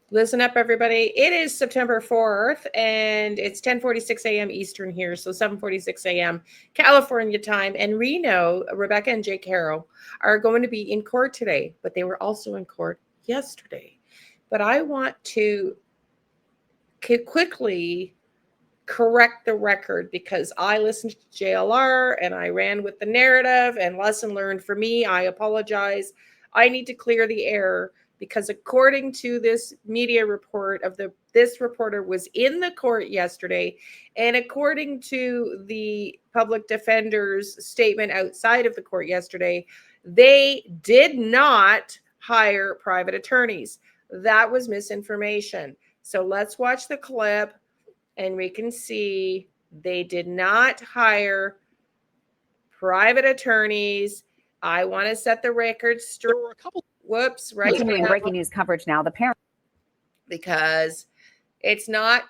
Listen up, everybody. It is September 4th, and it's 10:46 a.m. Eastern here, so 7:46 a.m. California time. And Reno, Rebecca and Jake Haro are going to be in court today, but they were also in court yesterday. But I want to quickly correct the record because I listened to JLR and I ran with the narrative, and lesson learned for me. I apologize. I need to clear the air because according to this media report of this reporter was in the court yesterday, and according to the public defender's statement outside of the court yesterday, they did not hire private attorneys. That was misinformation. So let's watch the clip and we can see they did not hire private attorneys. I want to set the record straight. There were a couple. Whoops, right. Continuing breaking news coverage now. The parent, because it's not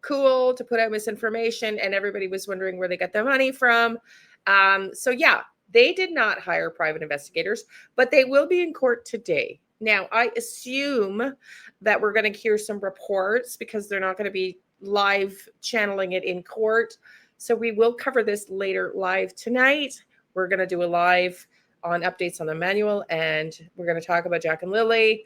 cool to put out misinformation, and everybody was wondering where they got their money from. So yeah, they did not hire private investigators, but they will be in court today. Now, I assume that we're going to hear some reports because they're not going to be live channeling it in court. So we will cover this later live tonight. We're going to do a live on updates on the manual, and we're going to talk about Jack and Lily.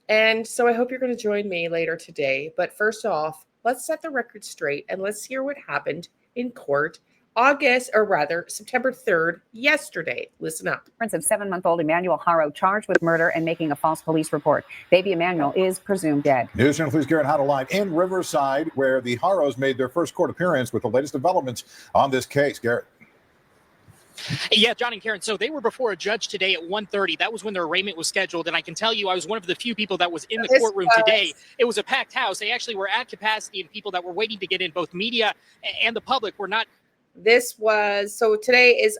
And so I hope you're going to join me later today. But first off, let's set the record straight and let's hear what happened in court September 3rd, yesterday. Listen up. parents of 7-month-old Emmanuel Haro charged with murder and making a false police report. Baby Emmanuel is presumed dead. News Channel 3's Garrett Hado live in Riverside, where the Haros made their first court appearance with the latest developments on this case. Garrett. Yeah, John and Karen. So they were before a judge today at 1:30. That was when their arraignment was scheduled. And I can tell you, I was one of the few people that was in the courtroom today. It was a packed house. They actually were at capacity, and people that were waiting to get in, both media and the public, were not. So today is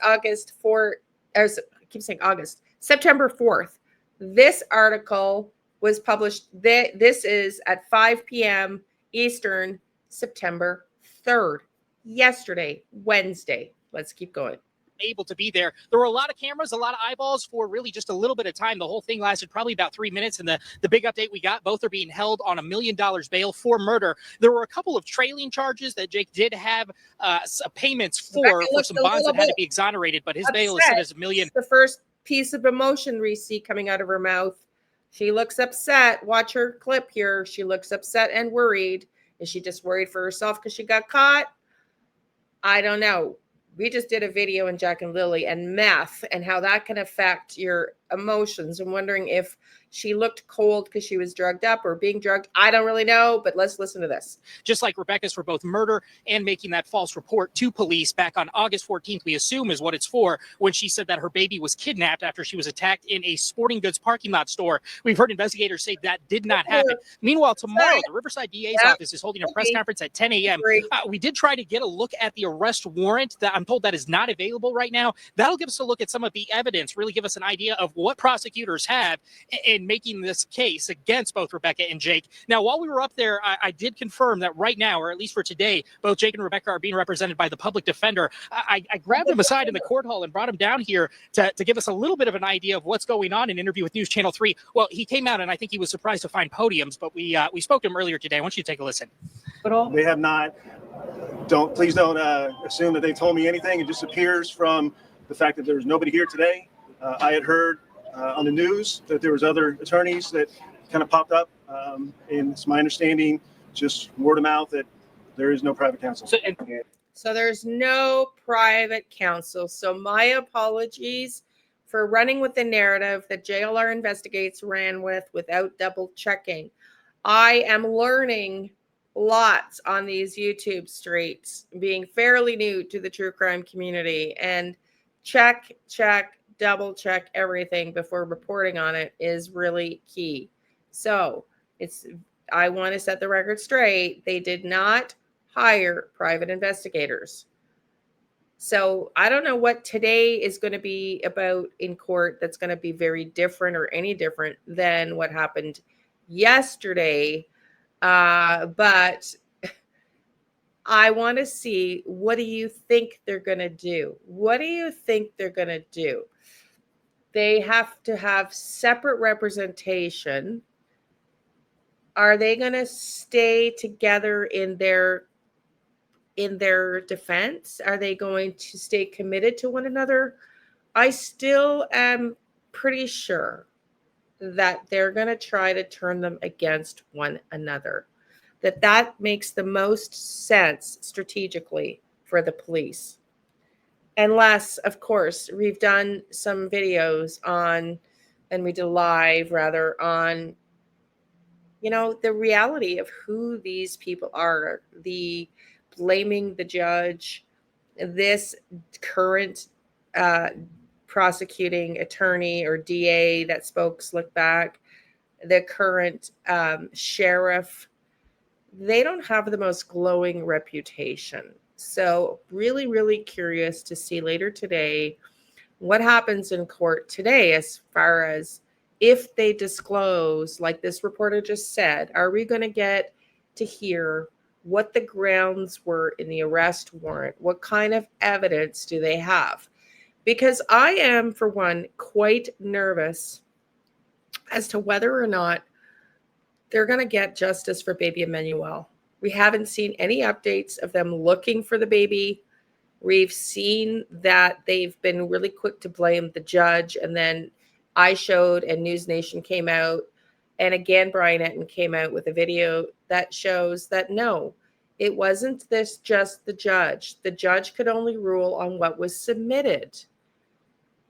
September 4th. This article was published. This is at 5 p.m. Eastern, September 3rd, yesterday, Wednesday. Let's keep going. Able to be there. There were a lot of cameras, a lot of eyeballs for really just a little bit of time. The whole thing lasted probably about 3 minutes. And the big update we got, both are being held on $1 million bail for murder. There were a couple of trailing charges that Jake did have payments for some bonds that had to be exonerated, but his bail is set as $1 million. The first piece of emotion we see coming out of her mouth. She looks upset. Watch her clip here. She looks upset and worried. Is she just worried for herself because she got caught? I don't know. We just did a video in Jack and Lily and meth and how that can affect your emotions. I'm wondering if she looked cold because she was drugged up or being drugged. I don't really know, but let's listen to this. Just like Rebecca's for both murder and making that false report to police back on August 14th, we assume is what it's for, when she said that her baby was kidnapped after she was attacked in a sporting goods parking lot store. We've heard investigators say that did not happen. Meanwhile, tomorrow, the Riverside DA's office is holding a press conference at 10 a.m. We did try to get a look at the arrest warrant that I'm told that is not available right now. That'll give us a look at some of the evidence, really give us an idea of what prosecutors have in making this case against both Rebecca and Jake. Now, while we were up there, I did confirm that right now, or at least for today, both Jake and Rebecca are being represented by the public defender. I grabbed them aside in the court hall and brought him down here to give us a little bit of an idea of what's going on in an interview with News Channel 3. Well, he came out and I think he was surprised to find podiums, but we spoke to him earlier today. I want you to take a listen. They have not. Please don't assume that they told me anything. It just appears from the fact that there's nobody here today. I had heard on the news that there was other attorneys that kind of popped up, and it's my understanding, just word of mouth, that there is no private counsel. So there's no private counsel. So my apologies for running with the narrative that JLR Investigates ran with without double checking. I am learning lots on these YouTube streets, being fairly new to the true crime community, and check, double check everything before reporting on it is really key. So I want to set the record straight. They did not hire private investigators. So I don't know what today is going to be about in court that's going to be very different or any different than what happened yesterday. But I want to see, what do you think they're going to do? What do you think they're going to do? They have to have separate representation. Are they going to stay together in their defense? Are they going to stay committed to one another? I still am pretty sure that they're going to try to turn them against one another. That makes the most sense strategically for the police. Unless, of course, we've done some videos on, and we did live rather on, the reality of who these people are, the blaming the judge, this current prosecuting attorney or DA that spoke slick back, the current sheriff. They don't have the most glowing reputation. So really, really curious to see later today what happens in court today as far as if they disclose, like this reporter just said, are we going to get to hear what the grounds were in the arrest warrant? What kind of evidence do they have? Because I am, for one, quite nervous as to whether or not they're going to get justice for baby Emmanuel. We haven't seen any updates of them looking for the baby. We've seen that they've been really quick to blame the judge. And then I showed and News Nation came out. And again, Brian Etten came out with a video that shows that no, it wasn't just the judge. The judge could only rule on what was submitted.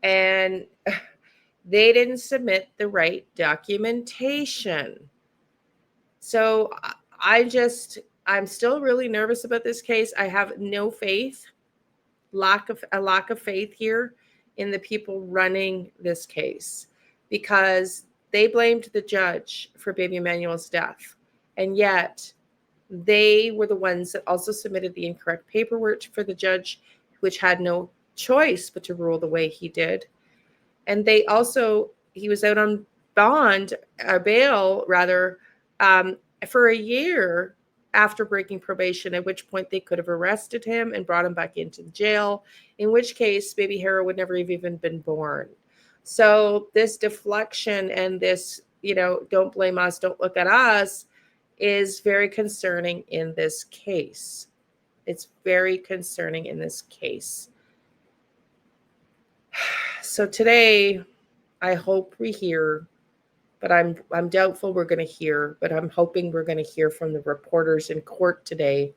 And they didn't submit the right documentation. So I'm still really nervous about this case. I have no faith, a lack of faith here in the people running this case, because they blamed the judge for baby Emmanuel's death. And yet they were the ones that also submitted the incorrect paperwork for the judge, which had no choice but to rule the way he did. And he was out on bail rather, for a year after breaking probation, at which point they could have arrested him and brought him back into jail, in which case baby Haro would never have even been born. So this deflection and this, don't blame us, don't look at us, is very concerning in this case. It's very concerning in this case. So today, I hope we hear, but I'm doubtful we're going to hear, but I'm hoping we're going to hear from the reporters in court today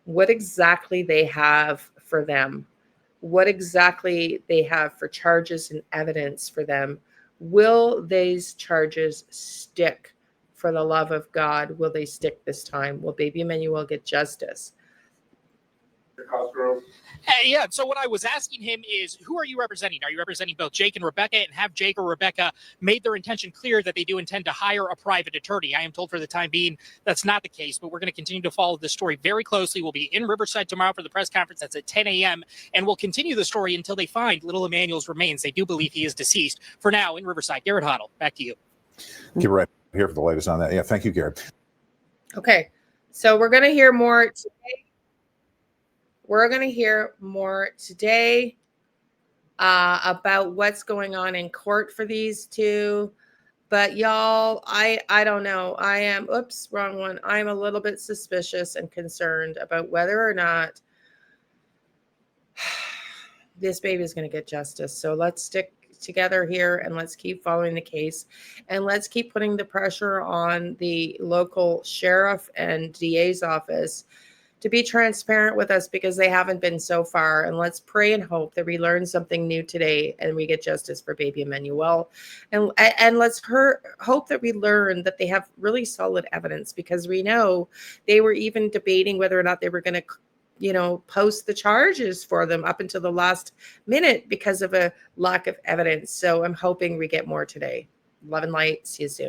what exactly they have for them, what exactly they have for charges and evidence for them. Will these charges stick? For the love of God, will they stick this time? Will baby Emmanuel get justice? Yeah, so what I was asking him is, who are you representing? Are you representing both Jake and Rebecca? And have Jake or Rebecca made their intention clear that they do intend to hire a private attorney? I am told for the time being that's not the case, but we're going to continue to follow this story very closely. We'll be in Riverside tomorrow for the press conference. That's at 10 a.m. And we'll continue the story until they find little Emmanuel's remains. They do believe he is deceased. For now, in Riverside, Garrett Hoddle, back to you. Keep right here for the latest on that. Yeah, thank you, Garrett. Okay, so we're going to hear more today. We're going to hear more today about what's going on in court for these two. But y'all, I don't know. I am, wrong one. I'm a little bit suspicious and concerned about whether or not this baby is going to get justice. So let's stick together here and let's keep following the case, and let's keep putting the pressure on the local sheriff and DA's office to be transparent with us, because they haven't been so far. And let's pray and hope that we learn something new today and we get justice for baby Emmanuel. And let's hope that we learn that they have really solid evidence, because we know they were even debating whether or not they were going to post the charges for them up until the last minute because of a lack of evidence. So I'm hoping we get more today. Love and light. See you soon.